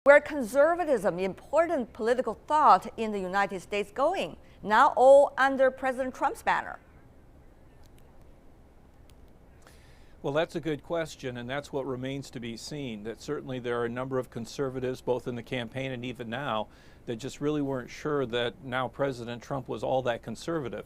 where conservatism, important political thought in the United States, going? Now all under President Trump's banner. Well, that's a good question, and that's what remains to be seen. That certainly there are a number of conservatives, both in the campaign and even now, that just really weren't sure that now President Trump was all that conservative.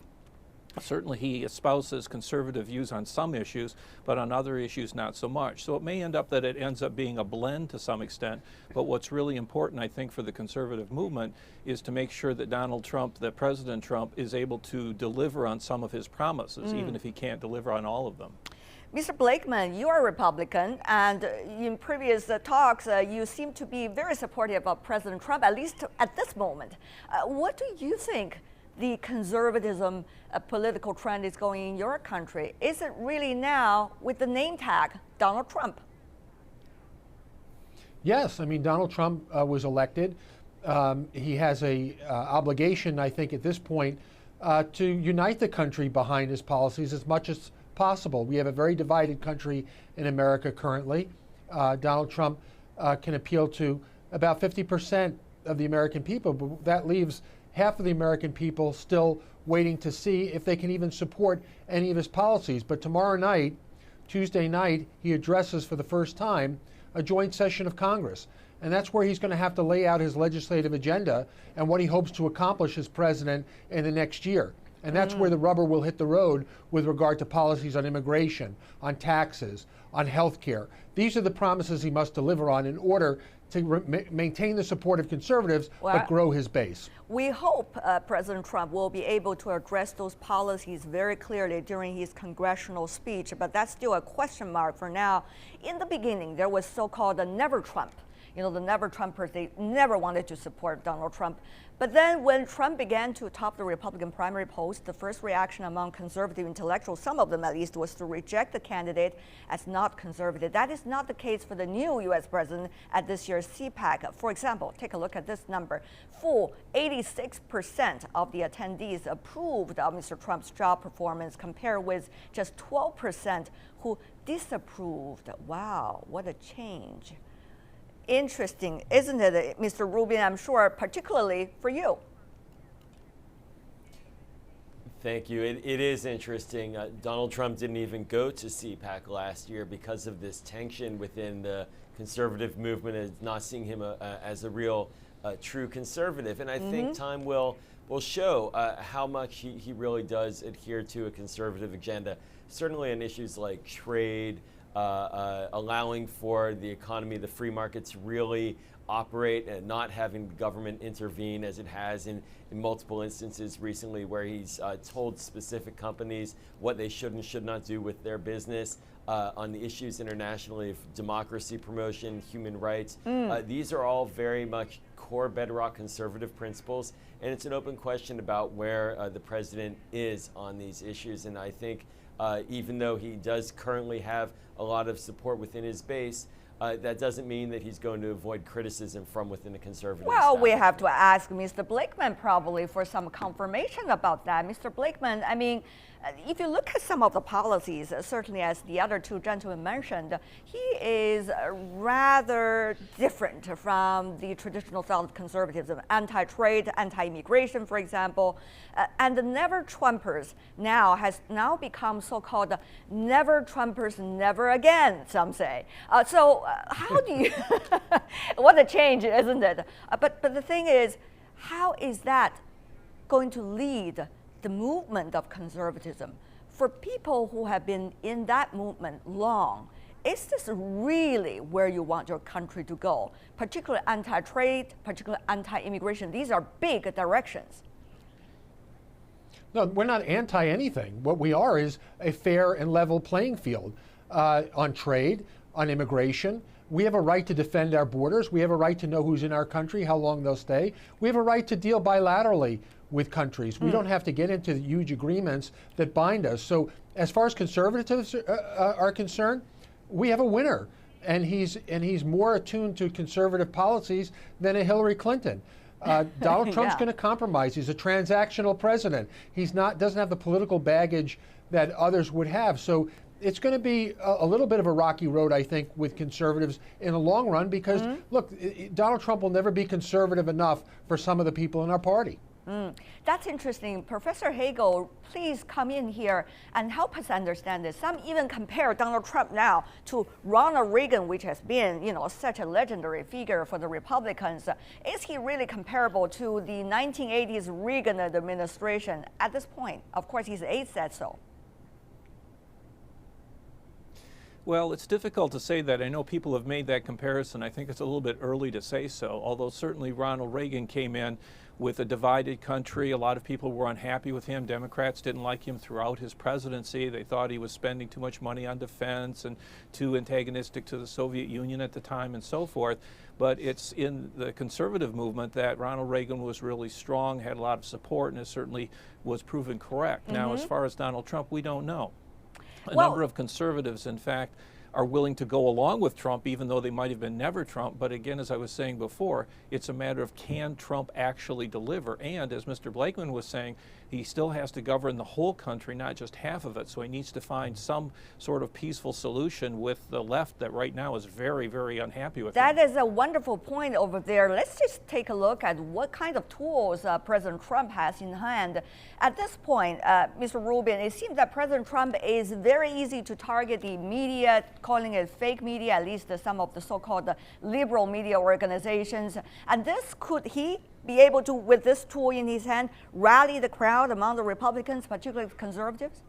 Certainly he espouses conservative views on some issues, but on other issues not so much. So it may end up that it ends up being a blend to some extent, but what's really important, I think, for the conservative movement is to make sure that Donald Trump, that President Trump, is able to deliver on some of his promises, even if he can't deliver on all of them. Mr. Blakeman, you are a Republican, and in previous talks, you seem to be very supportive of President Trump, at least at this moment. What do you think the conservatism political trend is going in your country? Is it really now with the name tag Donald Trump? Yes, I mean, Donald Trump was elected. He has a obligation, I think, at this point, to unite the country behind his policies as much as possible. We have a very divided country in America currently. Donald Trump can appeal to about 50% of the American people, but that leaves half of the American people still waiting to see if they can even support any of his policies. But tomorrow night, Tuesday night, he addresses for the first time a joint session of Congress. And that's where he's going to have to lay out his legislative agenda and what he hopes to accomplish as president in the next year. And that's where the rubber will hit the road with regard to policies on immigration, on taxes, on health care. These are the promises he must deliver on in order to maintain the support of conservatives, but grow his base. We hope President Trump will be able to address those policies very clearly during his congressional speech, but that's still a question mark for now. In the beginning, there was so-called the never Trump. You know, the never Trumpers, they never wanted to support Donald Trump. But then when Trump began to top the Republican primary polls, the first reaction among conservative intellectuals, some of them at least, was to reject the candidate as not conservative. That is not the case for the new U.S. president at this year's CPAC. For example, take a look at this number. Full 86% of the attendees approved of Mr. Trump's job performance, compared with just 12% who disapproved. Wow, what a change. Interesting, isn't it, Mr. Rubin? I'm sure, particularly for you. Thank you. It is interesting. Donald Trump didn't even go to CPAC last year because of this tension within the conservative movement, and not seeing him as a real, true conservative. And I think time will show how much he really does adhere to a conservative agenda. Certainly on issues like trade, allowing for the economy, the free market to really operate and not having the government intervene as it has in multiple instances recently, where he's told specific companies what they should and should not do with their business on the issues internationally of democracy promotion, human rights. These are all very much core bedrock conservative principles, and it's an open question about where the president is on these issues. And I think even though he does currently have a lot of support within his base, that doesn't mean that he's going to avoid criticism from within the conservative Well, we have to ask Mr. Blakeman probably for some confirmation about that. Mr. Blakeman, I mean, if you look at some of the policies, certainly as the other two gentlemen mentioned, he is rather different from the traditional style of conservatism, anti-trade, anti-immigration, for example. And the never-Trumpers has now become so-called never-Trumpers, never again, some say. So how do you, what a change, isn't it? But the thing is, how is that going to lead the movement of conservatism? For people who have been in that movement long, is this really where you want your country to go? Particularly anti-trade, particularly anti-immigration. These are big directions. No, we're not anti-anything. What we are is a fair and level playing field on trade, on immigration. We have a right to defend our borders. We have a right to know who's in our country, how long they'll stay. We have a right to deal bilaterally with countries. We don't have to get into the huge agreements that bind us. So as far as conservatives are concerned, we have a winner, and he's more attuned to conservative policies than a Hillary Clinton. Donald Trump's going to compromise. He's a transactional president. He's not, doesn't have the political baggage that others would have. So it's going to be a little bit of a rocky road, I think, with conservatives in the long run because, look, Donald Trump will never be conservative enough for some of the people in our party. That's interesting. Professor Hagle, please come in here and help us understand this. Some even compare Donald Trump now to Ronald Reagan, which has been, such a legendary figure for the Republicans. Is he really comparable to the 1980s Reagan administration at this point? Of course, his aide said so. Well, it's difficult to say that. I know people have made that comparison. I think it's a little bit early to say so, although certainly Ronald Reagan came in with a divided country. A lot of people were unhappy with him. Democrats didn't like him throughout his presidency. They thought he was spending too much money on defense and too antagonistic to the Soviet Union at the time and so forth. But it's in the conservative movement that Ronald Reagan was really strong, had a lot of support, and it certainly was proven correct. Now, as far as Donald Trump, we don't know. A number of conservatives, in fact, are willing to go along with Trump, even though they might have been never Trump. But again, as I was saying before, it's a matter of can Trump actually deliver? And as Mr. Blakeman was saying, he still has to govern the whole country, not just half of it. So he needs to find some sort of peaceful solution with the left that right now is very, very unhappy with him. That is a wonderful point over there. Let's just take a look at what kind of tools President Trump has in hand. At this point, Mr. Rubin, it seems that President Trump is very easy to target the media, calling it fake media, at least some of the so-called liberal media organizations. And this, could he be able to, with this tool in his hand, rally the crowd among the Republicans, particularly conservatives?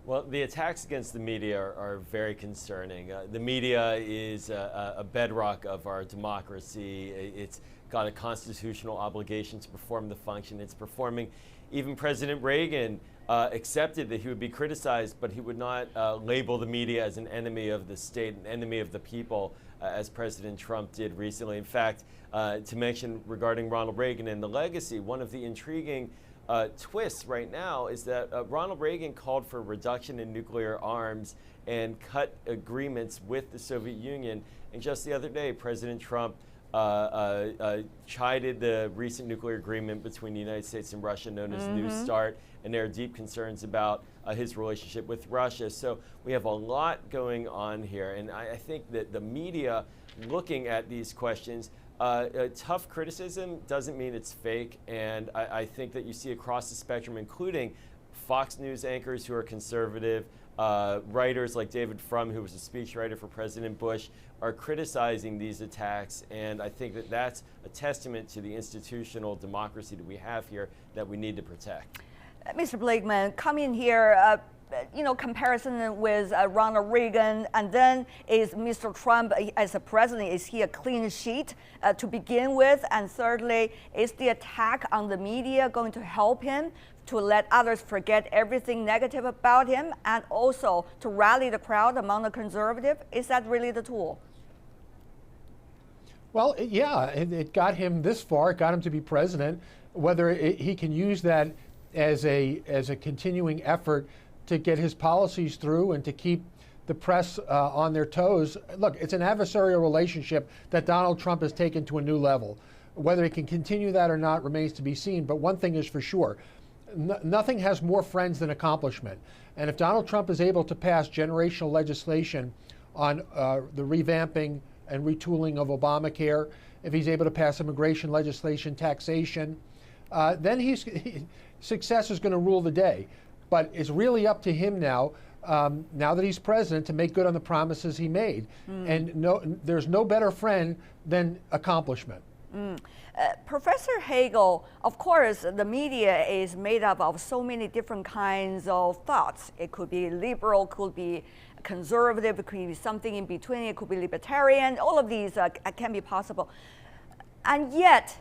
Well, the attacks against the media are very concerning. The media is a bedrock of our democracy. It's got a constitutional obligation to perform the function it's performing. Even President Reagan accepted that he would be criticized, but he would not label the media as an enemy of the state, an enemy of the people, as President Trump did recently. In fact, to mention regarding Ronald Reagan and the legacy, one of the intriguing twists right now is that Ronald Reagan called for a reduction in nuclear arms and cut agreements with the Soviet Union. And just the other day, President Trump chided the recent nuclear agreement between the United States and Russia known as New START, and there are deep concerns about his relationship with Russia. So we have a lot going on here, and I think that the media looking at these questions, tough criticism doesn't mean it's fake, and I think that you see across the spectrum, including Fox News anchors who are conservative, writers like David Frum, who was a speechwriter for President Bush, are criticizing these attacks, and I think that that's a testament to the institutional democracy that we have here that we need to protect. Mr. Blakeman, come in here, comparison with Ronald Reagan, and then is Mr. Trump as a president, is he a clean sheet to begin with? And thirdly, is the attack on the media going to help him to let others forget everything negative about him and also to rally the crowd among the conservative? Is that really the tool? Well, yeah, it got him this far. It got him to be president. Whether he can use that as a continuing effort to get his policies through and to keep the press on their toes. Look, it's an adversarial relationship that Donald Trump has taken to a new level. Whether he can continue that or not remains to be seen. But one thing is for sure, nothing has more friends than accomplishment. And if Donald Trump is able to pass generational legislation on the revamping and retooling of Obamacare, if he's able to pass immigration legislation, taxation, then success is going to rule the day. But it's really up to him now, now that he's president, to make good on the promises he made. And there's no better friend than accomplishment. Professor Hagle, of course, the media is made up of so many different kinds of thoughts. It could be liberal, could be conservative, it could be something in between, it could be libertarian. All of these can be possible. And yet,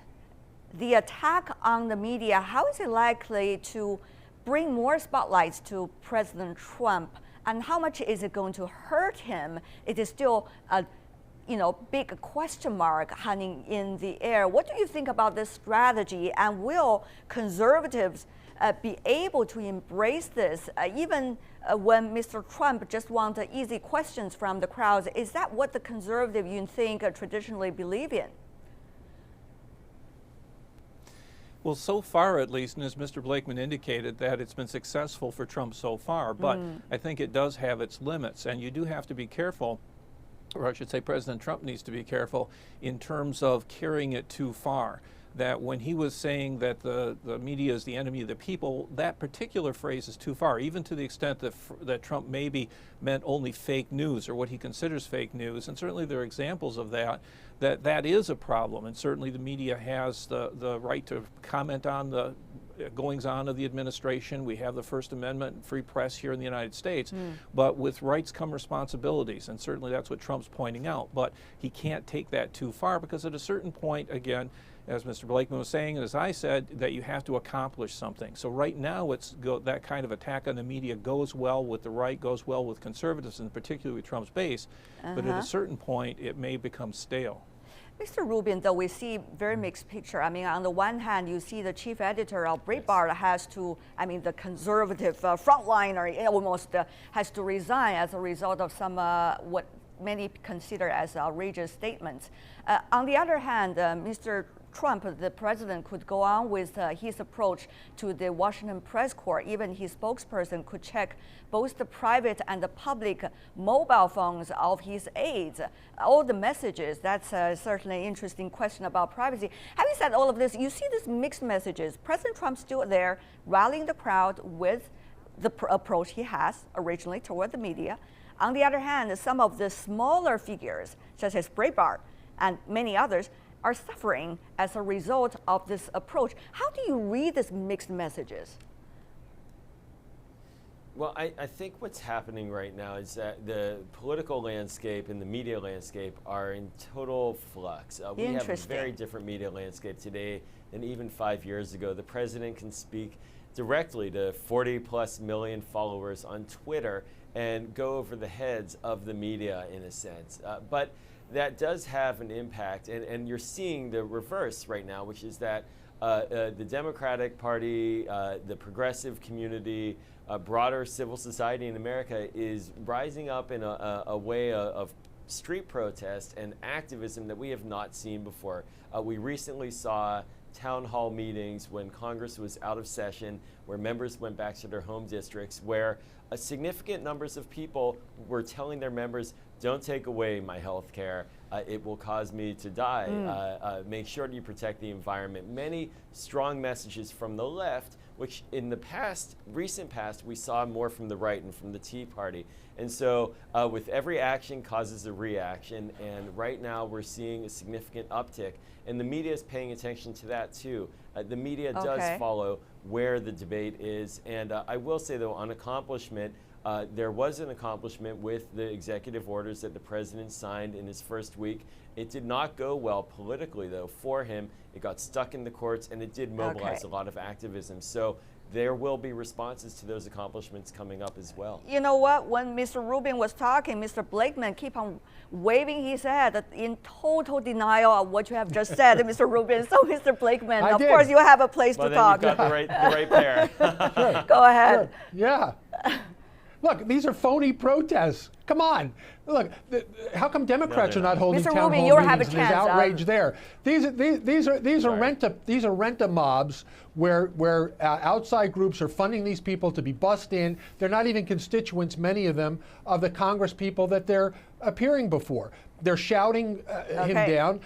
the attack on the media, how is it likely to bring more spotlights to President Trump? And how much is it going to hurt him? It is still a big question mark hanging in the air. What do you think about this strategy? And will conservatives be able to embrace this, even when Mr. Trump just wants easy questions from the crowds? Is that what the conservative, you think, traditionally believe in? Well, so far at least, and as Mr. Blakeman indicated, that it's been successful for Trump so far, but I think it does have its limits, and you do have to be careful, or I should say President Trump needs to be careful in terms of carrying it too far. That when he was saying that the media is the enemy of the people, that particular phrase is too far, even to the extent that Trump maybe meant only fake news or what he considers fake news. And certainly there are examples of that is a problem. And certainly the media has the right to comment on the goings-on of the administration. We have the First Amendment and free press here in the United States. But with rights come responsibilities, and certainly that's what Trump's pointing out. But he can't take that too far, because at a certain point, again, as Mr. Blakeman was saying, and as I said, that you have to accomplish something. So right now, that kind of attack on the media goes well with the right, goes well with conservatives, and particularly with Trump's base. But at a certain point, it may become stale. Mr. Rubin, though, we see very mixed picture. I mean, on the one hand, you see the chief editor of Breitbart has to, I mean, the conservative frontliner almost has to resign as a result of some what many consider as outrageous statements. On the other hand, Mr. Trump, the president, could go on with his approach to the Washington press corps. Even his spokesperson could check both the private and the public mobile phones of his aides, all the messages. That's certainly an interesting question about privacy. Having said all of this, you see these mixed messages. President Trump still there, rallying the crowd with the approach he has originally toward the media. On the other hand, some of the smaller figures, such as Breitbart and many others, are suffering as a result of this approach. How do you read these mixed messages? Well, I think what's happening right now is that the political landscape and the media landscape are in total flux. We have a very different media landscape today than even 5 years ago. The president can speak directly to 40+ million followers on Twitter and go over the heads of the media in a sense. But that does have an impact, and you're seeing the reverse right now, which is that the Democratic Party, the progressive community, broader civil society in America is rising up in a way of street protest and activism that we have not seen before. We recently saw town hall meetings when Congress was out of session, where members went back to their home districts, where significant numbers of people were telling their members, don't take away my health care, it will cause me to die. Make sure that you protect the environment. Many strong messages from the left, which in the past, recent past, we saw more from the right and from the Tea Party. And so with every action causes a reaction, and right now we're seeing a significant uptick, and the media is paying attention to that too. The media does follow where the debate is, and I will say though, on accomplishment, there was an accomplishment with the executive orders that the president signed in his first week. It did not go well politically though for him. It got stuck in the courts, and it did mobilize a lot of activism. So there will be responses to those accomplishments coming up as well. You know what? When Mr. Rubin was talking, Mr. Blakeman keep on waving his head in total denial of what you have just said, Mr. Rubin. So, Mr. Blakeman, of course, you have a place to talk. You've got the right pair. Sure. Go ahead. Sure. Yeah. Look, these are phony protests. Come on. Look, how come Democrats are not holding Mr. town Rubin, hall you have a meetings? chance. There's outrage there. These are rent-a mobs where outside groups are funding these people to be bussed in. They're not even constituents, many of them, of the Congress people that they're appearing before. They're shouting him down,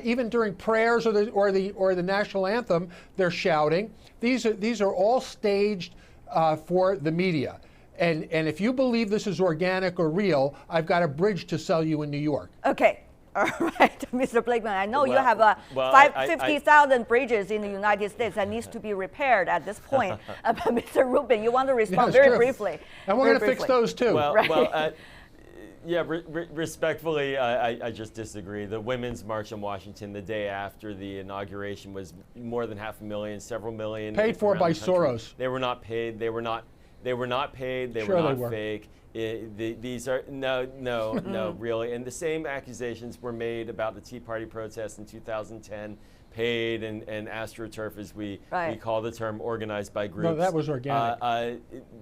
even during prayers or the national anthem. They're shouting. These are all staged for the media. And if you believe this is organic or real, I've got a bridge to sell you in New York. Okay. All right, Mr. Blakeman, I know you have 50,000 bridges in the United States that needs to be repaired at this point. But Mr. Rubin, you want to respond very briefly. And we're going to fix those too. Respectfully, I just disagree. The Women's March in Washington the day after the inauguration was more than 500,000, several million. Paid for by Soros. They were not paid. They were not paid. They were not fake. These are no, really. And the same accusations were made about the Tea Party protests in 2010, paid and astroturf, as we call the term, organized by groups. No, that was organic.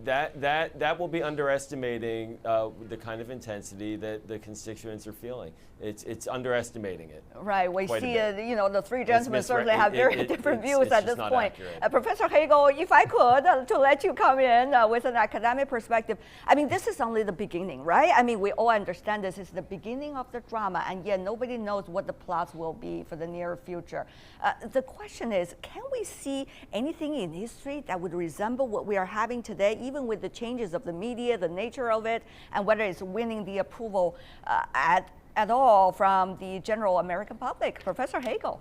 That will be underestimating the kind of intensity that the constituents are feeling. It's underestimating it. Right. We see, the three It's gentlemen certainly have very different views at this point. Professor Hagle, if I could, to let you come in with an academic perspective, I mean, this is only the beginning, right? I mean, we all understand this is the beginning of the drama, and yet nobody knows what the plots will be for the near future. The question is, can we see anything in history that would resemble what we are having today, even with the changes of the media, the nature of it, and whether it's winning the approval at all from the general American public? Professor Hagle.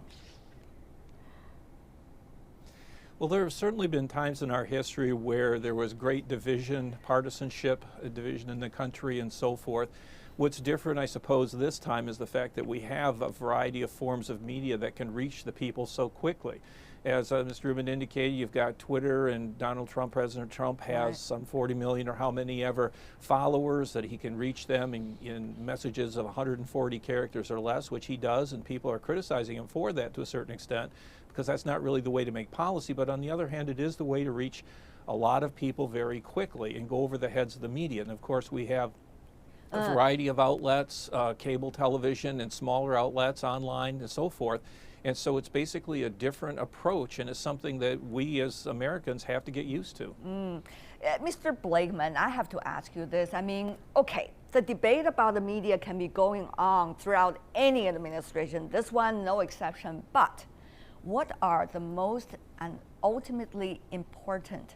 Well, there have certainly been times in our history where there was great division, partisanship, division in the country, and so forth. What's different, I suppose, this time is the fact that we have a variety of forms of media that can reach the people so quickly. As Mr. Rubin indicated, you've got Twitter, and President Trump has some 40 million or how many ever followers that he can reach them in messages of 140 characters or less, which he does, and people are criticizing him for that to a certain extent, because that's not really the way to make policy. But on the other hand, it is the way to reach a lot of people very quickly and go over the heads of the media. And of course, we have a variety of outlets, cable television and smaller outlets, online and so forth. And so it's basically a different approach, and it's something that we as Americans have to get used to. Mr. Blakeman, I have to ask you this. I mean, okay, the debate about the media can be going on throughout any administration, this one no exception, but what are the most and ultimately important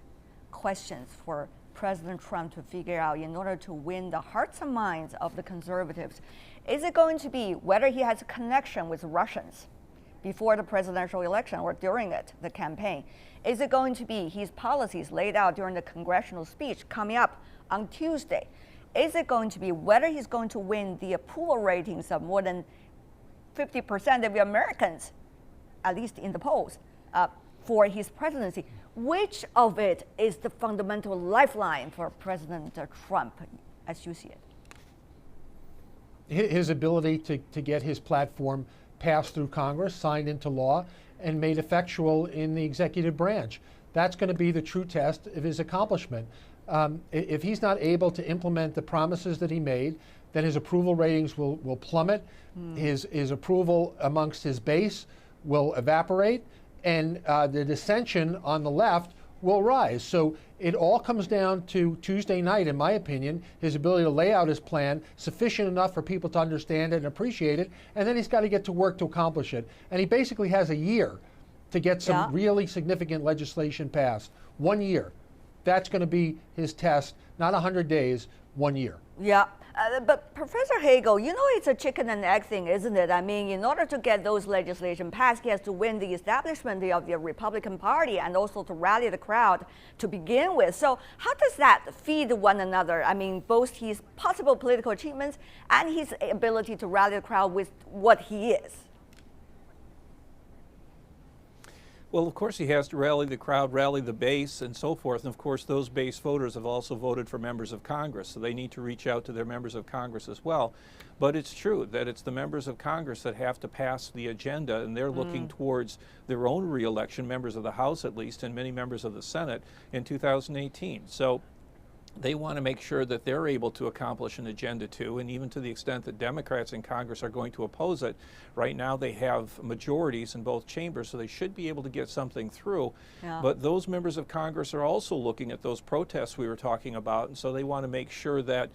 questions for President Trump to figure out in order to win the hearts and minds of the conservatives? Is it going to be whether he has a connection with Russians before the presidential election or during it, the campaign? Is it going to be his policies laid out during the congressional speech coming up on Tuesday? Is it going to be whether he's going to win the approval ratings of more than 50% of the Americans, at least in the polls, for his presidency? Which of it is the fundamental lifeline for President Trump, as you see it? His ability to get his platform passed through Congress, signed into law, and made effectual in the executive branch. That's going to be the true test of his accomplishment. If he's not able to implement the promises that he made, then his approval ratings will plummet. His approval amongst his base will evaporate, and the dissension on the left will rise. So it all comes down to Tuesday night, in my opinion, his ability to lay out his plan sufficient enough for people to understand it and appreciate it, and then he's got to get to work to accomplish it. And he basically has a year to get some really significant legislation passed. 1 year. That's going to be his test, not 100 days, 1 year. Yeah. But Professor Hagle, it's a chicken and egg thing, isn't it? I mean, in order to get those legislation passed, he has to win the establishment of the Republican Party and also to rally the crowd to begin with. So how does that feed one another? I mean, both his possible political achievements and his ability to rally the crowd with what he is. Well, of course, he has to rally the crowd, rally the base, and so forth. And of course, those base voters have also voted for members of Congress, so they need to reach out to their members of Congress as well. But it's true that it's the members of Congress that have to pass the agenda, and they're looking towards their own reelection, members of the House at least, and many members of the Senate in 2018. So they want to make sure that they're able to accomplish an agenda too, and even to the extent that Democrats in Congress are going to oppose it. Right now they have majorities in both chambers, so they should be able to get something through. But those members of Congress are also looking at those protests we were talking about, and so they want to make sure that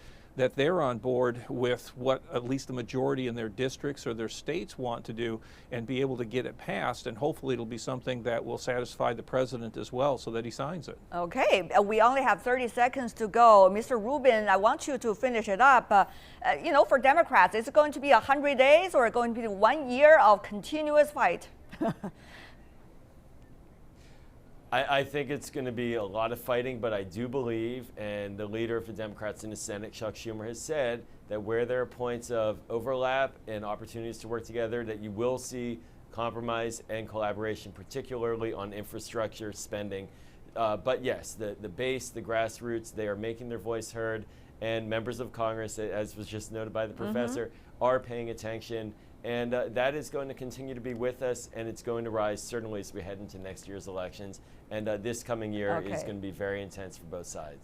they're on board with what at least the majority in their districts or their states want to do and be able to get it passed. And hopefully it'll be something that will satisfy the president as well so that he signs it. Okay, we only have 30 seconds to go. Mr. Rubin, I want you to finish it up. For Democrats, is it going to be 100 days or going to be 1 year of continuous fight? I think it's going to be a lot of fighting, but I do believe, and the leader of the Democrats in the Senate, Chuck Schumer, has said that where there are points of overlap and opportunities to work together, that you will see compromise and collaboration, particularly on infrastructure spending. But yes, the base, the grassroots, they are making their voice heard, and members of Congress, as was just noted by the professor, are paying attention. And that is going to continue to be with us, and it's going to rise certainly as we head into next year's elections. And this coming year is going to be very intense for both sides.